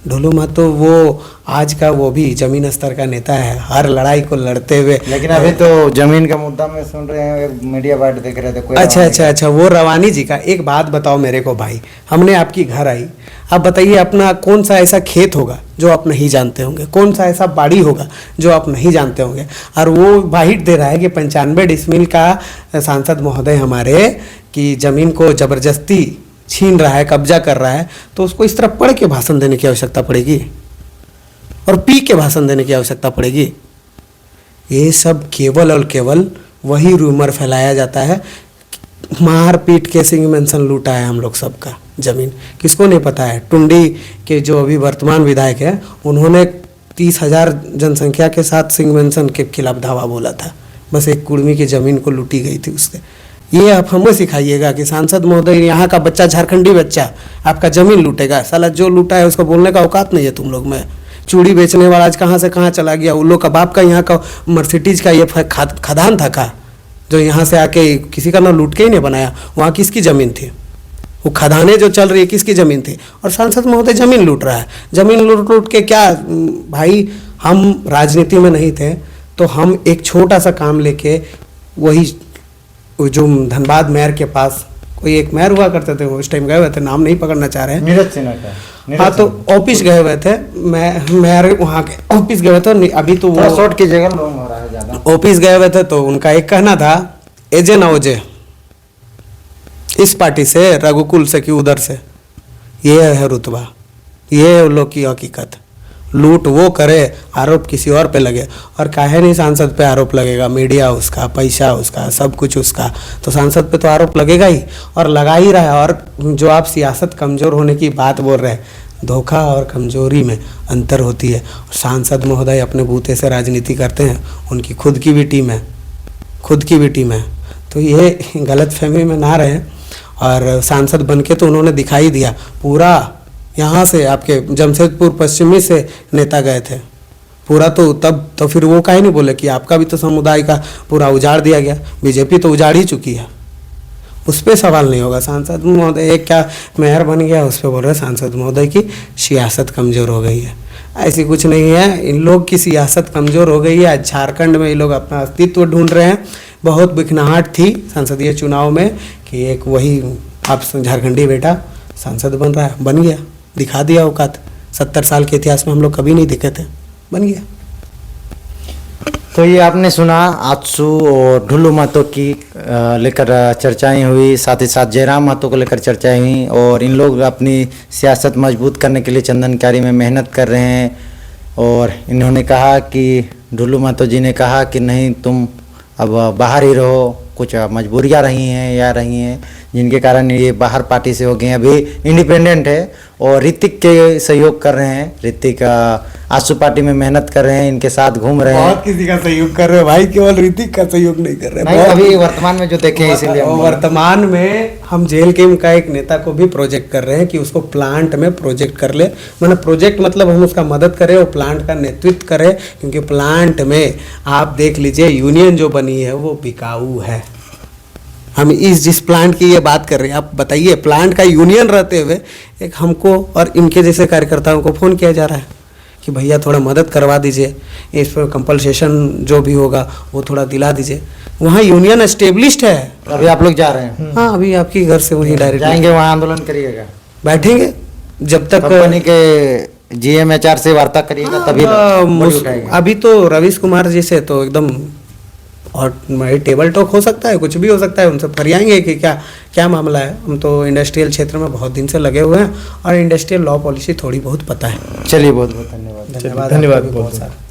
ढुल्लू महतो वो आज का वो भी जमीन स्तर का नेता है, हर लड़ाई को लड़ते हुए। लेकिन अभी तो जमीन का मुद्दा में सुन रहे हैं, एक मीडिया बाइट देख रहे थे कोई। अच्छा, वो रवानी जी का। एक बात बताओ मेरे को भाई, हमने आपकी घर आई, आप बताइए अपना कौन सा ऐसा खेत होगा जो आप नहीं जानते होंगे, कौन सा ऐसा बाड़ी होगा जो आप नहीं जानते होंगे, और वो बाइट दे रहा है कि 95 डिसमिल का सांसद महोदय हमारे की ज़मीन को ज़बरदस्ती छीन रहा है, कब्जा कर रहा है। तो उसको इस तरह पढ़ के भाषण देने की आवश्यकता पड़ेगी और पी के भाषण देने की आवश्यकता पड़ेगी? ये सब केवल और केवल वही रूमर फैलाया जाता है। मार पीट के सिंह मेंशन लूटा है हम लोग सबका जमीन, किसको नहीं पता है? टुंडी के जो अभी वर्तमान विधायक है, उन्होंने 30,000 जनसंख्या के साथ सिंह मेंशन के खिलाफ धावा बोला था, बस एक कुर्मी की ज़मीन को लूटी गई थी उससे। ये आप हमें सिखाइएगा कि सांसद महोदय यहाँ का बच्चा, झारखंडी बच्चा आपका ज़मीन लूटेगा? साला जो लूटा है उसको बोलने का औकात नहीं है तुम लोग में। चूड़ी बेचने वाला आज कहाँ से कहाँ चला गया? उन लोग का बाप का यहाँ का मर्सिडीज का ये खदान था का, जो यहाँ से आके किसी का ना लूट के ही नहीं बनाया? वहाँ किसकी ज़मीन थी? वो खदानें जो चल रही है किसकी ज़मीन थी? और सांसद महोदय ज़मीन लूट रहा है। ज़मीन लूट के क्या भाई? हम राजनीति में नहीं थे तो हम एक छोटा सा काम लेके वही जो धनबाद मेयर के पास कोई एक मेयर हुआ करते थे, वो उस टाइम गए हुए थे, नाम नहीं पकड़ना चाह रहे हैं, नीरज सिन्हा का। हाँ, तो ऑफिस गए हुए थे, मेयर वहाँ के ऑफिस गए हुए थे। अभी तो वो शॉर्ट की जगह लॉन्ग हो रहा है ज़्यादा। ऑफिस गए हुए थे तो उनका एक कहना था, एजे ना ओजे, इस पार्टी से, रघुकुल से कि उधर से, ये है रुतबा, ये है उन लोग की हकीकत। लूट वो करे, आरोप किसी और पे लगे। और काहे नहीं सांसद पे आरोप लगेगा? मीडिया उसका, पैसा उसका, सब कुछ उसका, तो सांसद पे तो आरोप लगेगा ही, और लगा ही रहा है। और जो आप सियासत कमज़ोर होने की बात बोल रहे हैं, धोखा और कमजोरी में अंतर होती है। सांसद महोदय अपने बूते से राजनीति करते हैं, उनकी खुद की भी टीम है, तो ये गलतफहमी में ना रहे। और सांसद बनके तो उन्होंने दिखाई दिया, पूरा यहाँ से आपके जमशेदपुर पश्चिमी से नेता गए थे पूरा, तो फिर वो काहे नहीं बोले कि आपका भी तो समुदाय का पूरा उजाड़ दिया गया? बीजेपी तो उजाड़ ही चुकी है, उस पर सवाल नहीं होगा। सांसद महोदय एक क्या मेयर बन गया, उस पर बोल रहे सांसद महोदय की सियासत कमज़ोर हो गई है। ऐसी कुछ नहीं है, इन लोग की सियासत कमज़ोर हो गई है। आज झारखंड में ये लोग अपना अस्तित्व ढूंढ रहे हैं। बहुत बिखनाहट थी संसदीय चुनाव में कि एक वही आप झारखंडी बेटा सांसद बन रहा है, बन गया, दिखा दिया औकात। 70 साल के इतिहास में हम लोग कभी नहीं दिखे थे, बन गया। तो ये आपने सुना आजसू और ढुल्लू महतो की लेकर चर्चाएं हुई, साथ ही साथ जयराम महतो को लेकर चर्चाएं हुई। और इन लोग अपनी सियासत मजबूत करने के लिए चंदनकारी में मेहनत कर रहे हैं। और इन्होंने कहा कि ढुल्लू महतो जी ने कहा कि नहीं, तुम अब बाहर ही रहो, कुछ मजबूरियां रही हैं जिनके कारण ये बाहर पार्टी से हो गए हैं। अभी इंडिपेंडेंट है और ऋतिक के सहयोग कर रहे हैं। ऋतिक आजसू पार्टी में मेहनत कर रहे हैं, इनके साथ घूम रहे हैं। बहुत किसी का सहयोग कर रहे हैं भाई, केवल ऋतिक का सहयोग नहीं कर रहे नहीं, अभी वर्तमान में जो देखे इसीलिए वर्तमान में हम जेल के का एक नेता को भी प्रोजेक्ट कर रहे हैं कि उसको प्लांट में प्रोजेक्ट कर ले। मतलब प्रोजेक्ट मतलब हम उसका मदद करें, वो प्लांट का नेतृत्व करें, क्योंकि प्लांट में आप देख लीजिए यूनियन जो बनी है वो बिकाऊ है। हम जिस प्लांट की ये बात कर रहे हैं, आप बताइए, प्लांट का यूनियन रहते हुए एक हमको और इनके जैसे कार्यकर्ताओं को फ़ोन किया जा रहा है कि भैया थोड़ा मदद करवा दीजिए, इस पर कंपलसेशन जो भी होगा वो थोड़ा दिला दीजिए। वहाँ यूनियन एस्टेब्लिश्ड है। अभी आप लोग जा रहे हैं, हाँ, अभी आपके घर से वहीं डायरेक्ट जाएंगे वहाँ आंदोलन करिएगा, बैठेंगे जब तक कंपनी के GMHR से वार्ता करिएगा तभी बड़ी उठाएंगे। अभी तो रवीश कुमार जी से तो एकदम और हमारी टेबल टॉक हो सकता है, कुछ भी हो सकता है, उनसे फरियाएंगे कि क्या क्या मामला है। हम तो इंडस्ट्रियल क्षेत्र में बहुत दिन से लगे हुए हैं और इंडस्ट्रियल लॉ पॉलिसी थोड़ी बहुत पता है। चलिए बहुत बहुत धन्यवाद। धन्यवाद धन्यवाद आपका भी बहुत बहुत सारा।